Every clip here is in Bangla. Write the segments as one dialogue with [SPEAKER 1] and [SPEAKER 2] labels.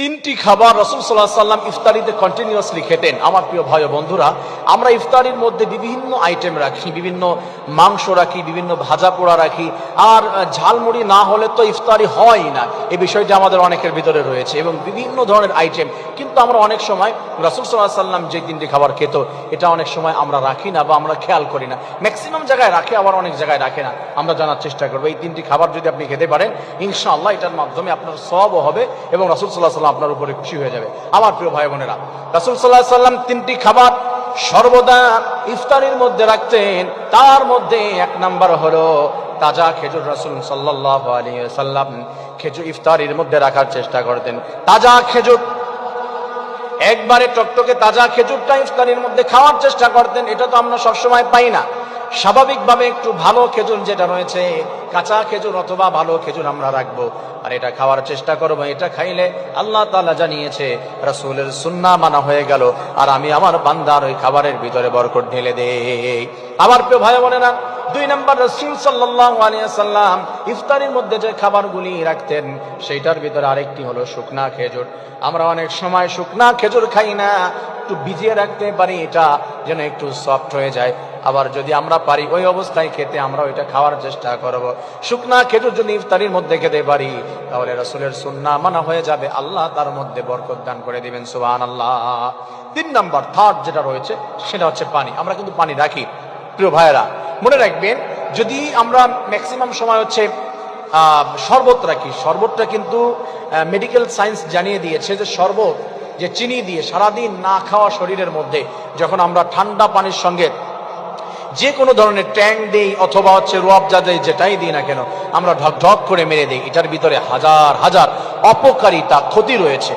[SPEAKER 1] তিনটি খাবার রাসূল সাল্লাল্লাহু আলাইহি সাল্লাম ইফতারিতে কন্টিনিউয়াসলি খেতেন। আমার প্রিয় ভাই ও বন্ধুরা, আমরা ইফতারির মধ্যে বিভিন্ন আইটেম রাখি, বিভিন্ন মাংস রাখি, বিভিন্ন ভাজা পোড়া রাখি, আর ঝালমুড়ি না হলে তো ইফতারি হয় না। এই বিষয়টা আমাদের অনেকের ভিতরে রয়েছে এবং বিভিন্ন ধরনের আইটেম। কিন্তু আমরা অনেক সময় রাসূল সাল্লাল্লাহু আলাইহি সাল্লাম যে তিনটি খাবার খেত, এটা অনেক সময় আমরা রাখি না বা আমরা খেয়াল করি না। ম্যাক্সিমাম জায়গায় রাখে, আবার অনেক জায়গায় রাখে না। আমরা জানার চেষ্টা করবো এই তিনটি খাবার যদি আপনি খেতে পারেন, ইনশাআল্লাহ এটার মাধ্যমে আপনার সওয়াবও হবে এবং রাসূল সাল্লাল্লাহু আলাইহি সাল্লাম আপনার উপরে খুশি হয়ে যাবে। আমার প্রিয় ভাই বোনেরা, রাসূল সাল্লাল্লাহু আলাইহি সাল্লাম তিনটি খাবার সর্বদা ইফতারির মধ্যে রাখতেন। তার মধ্যে এক নাম্বার হলো তাজা খেজুর। রাসূল সাল্লাল্লাহু আলাইহি ওয়াসাল্লাম খেজুর ইফতারির মধ্যে রাখার চেষ্টা করতেন। তাজা খেজুর, একবারে টকটকে তাজা খেজুরটা ইফতারির মধ্যে খাওয়ার চেষ্টা করতেন। এটা তো আমরা সবসময় পাই না। স্বাভাবিকভাবে একটু ভালো খেজুর যেটা রয়েছে, কাঁচা খেজুর অথবা ভালো খেজুর আমরা রাখবো আর এটা খাওয়ার চেষ্টা করবো। এটা খাইলে আল্লাহ তাআলা জানিয়েছে রাসূলের সুন্নাহ মানা হয়ে গেল, আর আমি আমার বান্দার ওই খাবারের ভিতরে বরকত ঢেলে দেই। আমার প্রিয় ভাই বোনেরা, দুই নম্বর, রাসূল সাল্লাল্লাহু আলাইহি ওয়াসাল্লাম ইফতারির মধ্যে যে খাবারগুলি রাখতেন সেইটার ভিতরে আরেকটি হলো শুকনা খেজুর। আমরা অনেক সময় শুকনা খেজুর খাই না, একটু ভিজিয়ে রাখতে পারি এটা যেন একটু সফট হয়ে যায়। আবার যদি আমরা পারি ওই অবস্থায় খেতে, আমরা ওইটা খাওয়ার চেষ্টা করব। শুকনা খেজুর যদি ইফতারির মধ্যে খেতে পারি তাহলে রাসূলের সুন্নাহ মানা হয়ে যাবে, আল্লাহ তার মধ্যে বরকত দান করে দিবেন, সুবহানাল্লাহ। তিন নাম্বার, থার্ড যেটা রয়েছে সেটা হচ্ছে পানি। আমরা কিন্তু পানি রাখি। প্রিয় ভাইয়েরা, মনে রাখবেন, যদি আমরা ম্যাক্সিমাম সময় হচ্ছে শরবত রাখি, শরবতটা কিন্তু মেডিকেল সায়েন্স জানিয়ে দিয়েছে যে শরবত যে চিনি দিয়ে সারাদিন না খাওয়া শরীরের মধ্যে যখন আমরা ঠান্ডা পানির সঙ্গে যে কোনো ধরনের ট্যাং দেই অথবা হচ্ছে রুয়াবজা দেই, যেটাই দিই না কেন, আমরা ঢক ঢক করে মেরে দিই, এটার ভিতরে হাজার হাজার অপকারিতা ক্ষতি রয়েছে।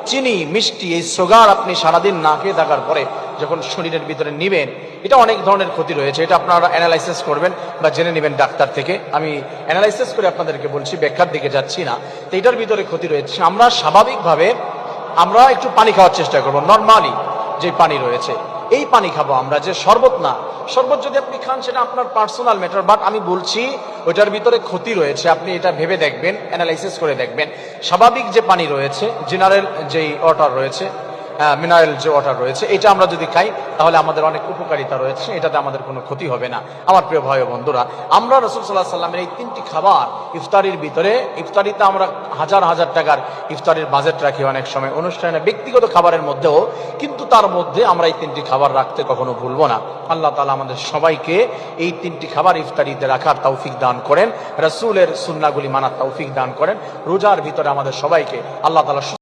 [SPEAKER 1] চিনি, মিষ্টি, এই সুগার আপনি সারাদিন না খেয়ে থাকার পরে যখন শরীরের ভিতরে নিবেন, এটা অনেক ধরনের ক্ষতি রয়েছে। এটা আপনারা অ্যানালাইসিস করবেন বা জেনে নেবেন ডাক্তার থেকে। আমি অ্যানালাইসিস করে আপনাদেরকে বলছি, ব্যাখ্যার দিকে যাচ্ছি না। তো এটার ভিতরে ক্ষতি রয়েছে। আমরা স্বাভাবিকভাবে আমরা একটু পানি খাওয়ার চেষ্টা করবো। নর্মালি যে পানি রয়েছে এই পানি খাবো আমরা, যে শরবত না। শরবত যদি আপনি খান সেটা আপনার পার্সোনাল ম্যাটার, বাট আমি বলছি ওইটার ভিতরে ক্ষতি রয়েছে। আপনি এটা ভেবে দেখবেন, অ্যানালাইসিস করে দেখবেন। স্বাভাবিক যে পানি রয়েছে, জেনারেল যেই ওয়াটার রয়েছে, মিনারেল যে ওয়াটার রয়েছে, এটা আমরা যদি খাই তাহলে আমাদের অনেক উপকারিতা রয়েছে, এটাতে আমাদের কোনো ক্ষতি হবে না। আমার প্রিয় ভাই ও বন্ধুরা, আমরা রাসূল সাল্লাল্লাহু আলাইহি সাল্লামের এই তিনটি খাবার ইফতারির ভিতরে, ইফতারিতে আমরা হাজার হাজার টাকার ইফতারির বাজেট রাখি অনেক সময় অনুষ্ঠানে, ব্যক্তিগত খাবারের মধ্যেও, কিন্তু তার মধ্যে আমরা এই তিনটি খাবার রাখতে কখনো ভুলবো না। আল্লাহ তাআলা আমাদের সবাইকে এই তিনটি খাবার ইফতারিতে রাখার তৌফিক দান করেন, রাসূলের সুন্নাহগুলি মানার তৌফিক দান করেন। রোজার ভিতরে আমাদের সবাইকে আল্লাহ তাআলা